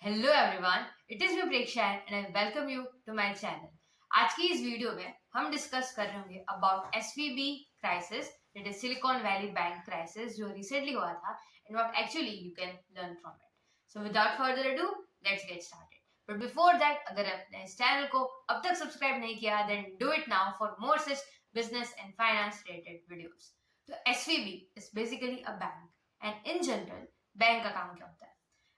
Hello everyone, it is me Preksha and I welcome you to my channel. आज की इस video में हम डिस्कस कर रहे होंगे about SVB crisis, that is silicon valley bank crisis, जो रिसेंटली हुआ था and what actually you can learn from it. So without further ado, let's get started. But before that, अगर आपने इस चैनल को अब तक सब्सक्राइब नहीं किया then do it now for more such business and finance related videos. तो SVB is basically a bank and in general bank का काम क्या होता है?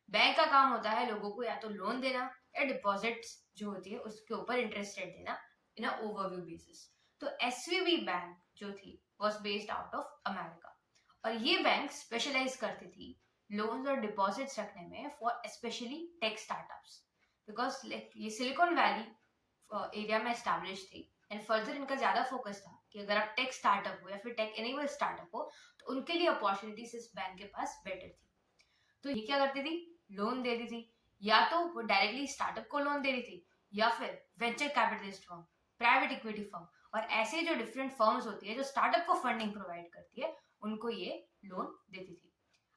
बैंक का काम होता है लोगों को या तो लोन देना या डिपॉजिट्स जो होती है उसके ऊपर इंटरेस्ट रेट देना इन अ ओवरव्यू बेसिस। तो एसवीबी बैंक जो थी was based out of America और ये बैंक स्पेशलाइज करती थी लोन्स और डिपॉजिट्स रखने में for specially tech startups, because ये सिलिकॉन वैली एरिया में एस्टैब्लिश थी एंड फर्दर इनका ज्यादा फोकस था कि अगर आप टेक स्टार्टअप हो या फिर टेक एनेबल स्टार्टअप हो तो उनके लिए अपॉर्चुनिटीज इस बैंक के पास बेटर थी। तो ये क्या करती थी? लोन दे रही थी, या तो वो डायरेक्टली स्टार्टअप को लोन दे रही थी या फिर venture capitalist firm, private equity firm और ऐसे जो डिफरेंट फर्म्स होती है जो स्टार्टअप को फंडिंग प्रोवाइड करती है उनको ये लोन देती थी।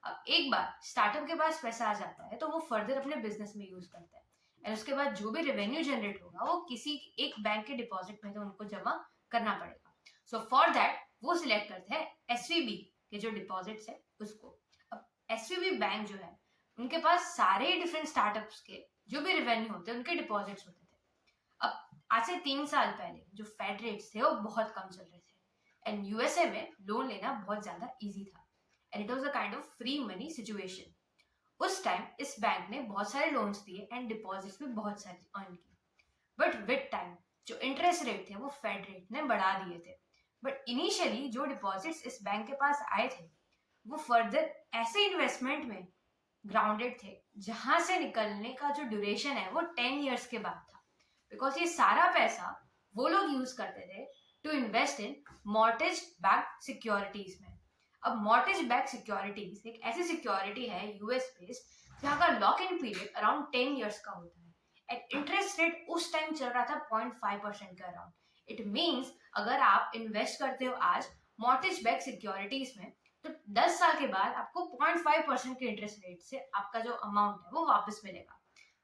अब एक बार स्टार्टअप के पास पैसा आ जाता है तो वो फर्दर अपने बिजनेस में यूज करता है एंड उसके बाद जो भी रेवेन्यू जनरेट होगा वो किसी एक बैंक के डिपॉजिट में तो उनको जमा करना पड़ेगा। सो फॉर दैट वो सिलेक्ट करते हैं एसवीबी के जो डिपॉजिट्स है उसको। अब एसवीबी बैंक जो है उनके पास सारे डिफरेंट स्टार्टअप्स के जो भी रेवेन्यू होते हैं उनके डिपॉजिट्स होते थे। अब आज से 3 साल पहले जो फेड रेट्स थे वो बहुत कम चल रहे थे एंड यूएसए में लोन लेना बहुत ज्यादा इजी था and it was a kind of free money situation. उस टाइम इस बैंक ने बहुत सारे लोन्स दिए एंड डिपॉजिट्स भी बहुत सारे अर्न की। बट विद टाइम जो इंटरेस्ट रेट थे वो फेड रेट ने बढ़ा दिए थे। बट इनिशियली जो डिपॉजिट्स इस बैंक के पास आए थे वो फर्दर ऐसे इन्वेस्टमेंट में ग्राउंडेड थे जहां से निकलने का जो ड्यूरेशन है वो 10 years के बाद था, बिकॉज ये सारा पैसा वो लोग यूज करते थे to invest in mortgage backed securities में। अब मॉर्टगेज बैक्ड सिक्योरिटीज एक ऐसी सिक्योरिटी है यूएस बेस्ड जहां का lock in period around 10 years का होता है एंड इंटरेस्ट रेट उस टाइम चल रहा था 0.5% के अराउंड। इट मीन्स अगर आप इन्वेस्ट करते हो आज मॉर्टगेज बैक्ड सिक्योरिटीज में तो 10 साल के बाद आपको 0.5% के इंटरेस्ट रेट से आपका जो अमाउंट है वो वापस मिलेगा।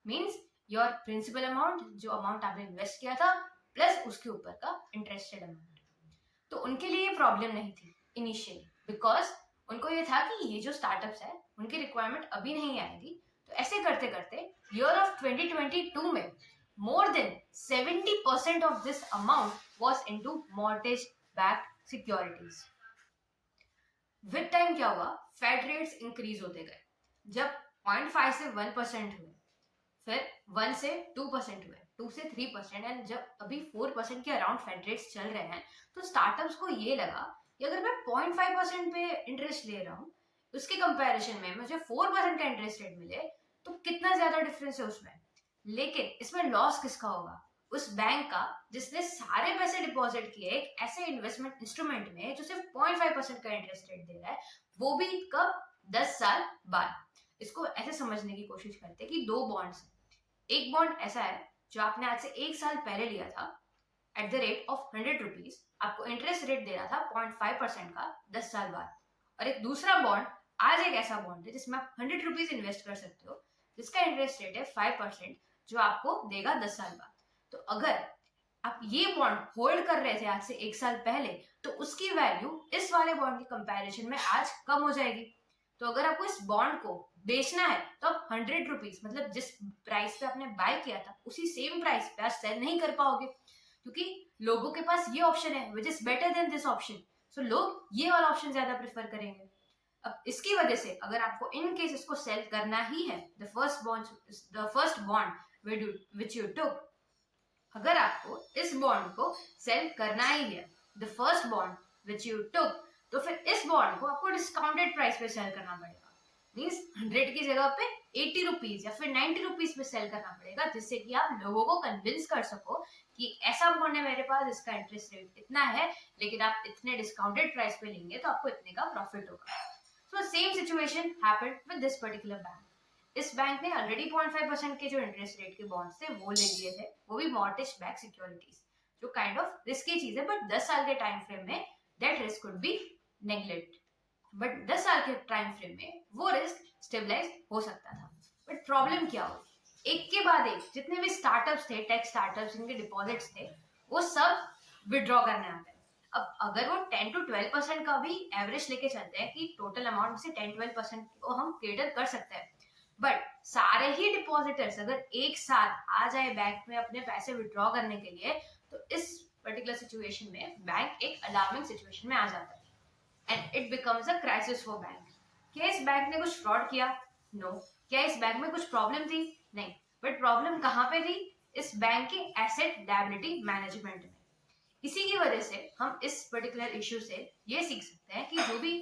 मीन्स योर प्रिंसिपल अमाउंट, जो अमाउंट आपने इन्वेस्ट किया था, प्लस उसके ऊपर का इंटरेस्टेड अमाउंट। तो उनके लिए ये प्रॉब्लम नहीं थी इनिशियली, बिकॉज उनको ये था कि ये जो स्टार्टअप्स है उनकी रिक्वायरमेंट अभी नहीं आएगी। तो ऐसे करते करते ईयर ऑफ 2022 में more than 70% of this amount was into mortgage backed securities. With time क्या हुआ? फेड रेट्स इंक्रीज होते गए। जब 0.5 से 1% हुए, फिर 1 से 2% हुए, 2 से 3% एंड जब अभी 4% के अराउंड फेड रेट्स चल रहे हैं तो स्टार्टअप्स को ये लगा कि अगर मैं 0.5% पे इंटरेस्ट ले रहा हूँ उसके कंपैरिजन में मुझे 4% का इंटरेस्ट रेट मिले तो कितना ज्यादा डिफरेंस है उसमें। लेकिन इसमें लॉस किसका होगा? उस बैंक का जिसने सारे पैसे डिपॉजिट किए एक ऐसे इन्वेस्टमेंट इंस्ट्रूमेंट में जो सिर्फ 0.5% का इंटरेस्ट रेट दे रहा है, वो भी कब? 10 साल बाद। इसको ऐसे समझने की कोशिश करते हैं कि दो बॉन्ड्स हैं। एक बॉन्ड ऐसा है जो आपने आज से 1 साल पहले लिया था at the rate of 100 rupees, आपको इंटरेस्ट रेट दे रहा था 0.5% का 10 साल बाद। और एक दूसरा बॉन्ड आज एक ऐसा बॉन्ड है जिसमें आप 100 रुपीज इन्वेस्ट कर सकते हो जिसका इंटरेस्ट रेट है 5% जो आपको देगा 10 साल बाद। तो अगर आप ये बॉन्ड होल्ड कर रहे थे आज से 1 साल पहले तो उसकी वैल्यू इस वाले बॉन्ड के कंपैरिजन में आज कम हो जाएगी। तो अगर आपको इस बॉन्ड को बेचना है तो आप 100 रुपीज, मतलब जिस प्राइस पे आपने बाय किया था उसी सेम प्राइस पे आज सेल नहीं कर पाओगे, क्योंकि लोगों के पास ये ऑप्शन है which is better than this option. So लोग ये वाला ऑप्शन ज्यादा प्रेफर करेंगे। अब इसकी वजह से अगर आपको इन केस इसको सेल करना ही है, the first bond which you took, अगर आपको इस बॉन्ड को सेल करना ही है, the first bond which you took, तो फिर इस बॉन्ड को आपको डिस्काउंटेड प्राइस पे सेल करना पड़ेगा। मीन्स 100 की जगह पे 80 रुपीज या फिर 90 रुपीज पे सेल करना पड़ेगा, जिससे कि आप लोगों को कन्विंस कर सको कि ऐसा बॉन्ड है मेरे पास, इसका इंटरेस्ट रेट इतना है, लेकिन आप इतने डिस्काउंटेड प्राइस पे लेंगे तो आपको इतने का प्रॉफिट होगा। So same situation happened with this particular bank. इस बैंक ने ऑलरेडी 0.5% के जो इंटरेस्ट रेट के बॉन्ड्स थे वो ले लिए थे, वो भी मॉर्टगेज बैक्ड सिक्योरिटीज, जो काइंड ऑफ रिस्की चीज है, बट 10 साल के टाइम फ्रेम में that risk could be neglect. But 10 साल के टाइम फ्रेम में वो रिस्क स्टेबलाइज हो सकता था। बट प्रॉब्लम क्या हुई? एक के बाद एक जितने भी स्टार्टअप्स थे, टेक स्टार्टअप्स, इनके डिपॉजिट्स थे, वो सब विड्रॉ करने आ गए। अब अगर वो 10 to 12% का भी एवरेज लेके चलते हैं कि टोटल अमाउंट से 10-12% को हम केटर कर सकते हैं, बट सारे ही डिपॉजिटर्स अगर एक साथ आ जाए बैंक में अपने पैसे विड्रॉ करने के लिए, तो इस पर्टिकुलर सिचुएशन में बैंक एक अलार्मिंग सिचुएशन में आ जाता है and it becomes a crisis for bank. क्या इस बैंक ने कुछ फ्रॉड किया? नो। क्या इस बैंक में कुछ प्रॉब्लम थी? नहीं। बट प्रॉब्लम कहाँ पे थी? इस बैंक के एसेट लायबिलिटी मैनेजमेंट में। इसी की वजह से हम इस पर्टिकुलर इश्यू से ये सीख सकते हैं कि जो भी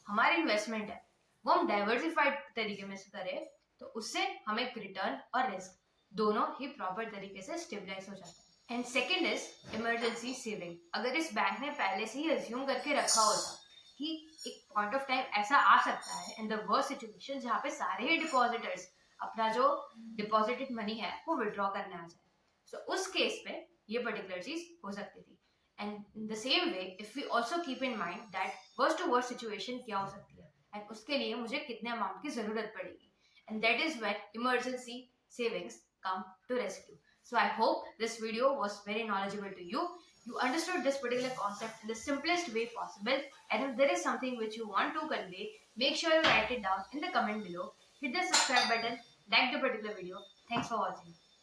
हमारे इन्वेस्टमेंट है वो हम डाइवर्सिफाइड तरीके में से करें, तो उससे हमें रिटर्न और रिस्क दोनों ही प्रॉपर तरीके से स्टेबलाइज हो जाता है। And second is emergency saving. अगर इस बैंक ने पहले से ही अज्यूम करके रखा होता कि एक पॉइंट ऑफ टाइम ऐसा आ सकता है इन द वर्स्ट सिचुएशन जहाँ पे सारे ही डिपॉजिटर्स अपना जो डिपॉजिटेड मनी है वो विड्रॉ करने आ जाए, सो उस केस पे ये पर्टिकुलर चीज हो सकती थी। And in the same way, if we also keep in mind that worst to worst situation क्या हो सकती है and उसके लिए मुझे कितने अमाउंट की जरूरत पड़ेगी, and that is when emergency savings come to rescue. So I hope this video was very knowledgeable to you. You understood this particular concept in the simplest way possible, and if there is something which you want to convey, make sure you write it down in the comment below. Hit the subscribe button, like the particular video. Thanks for watching.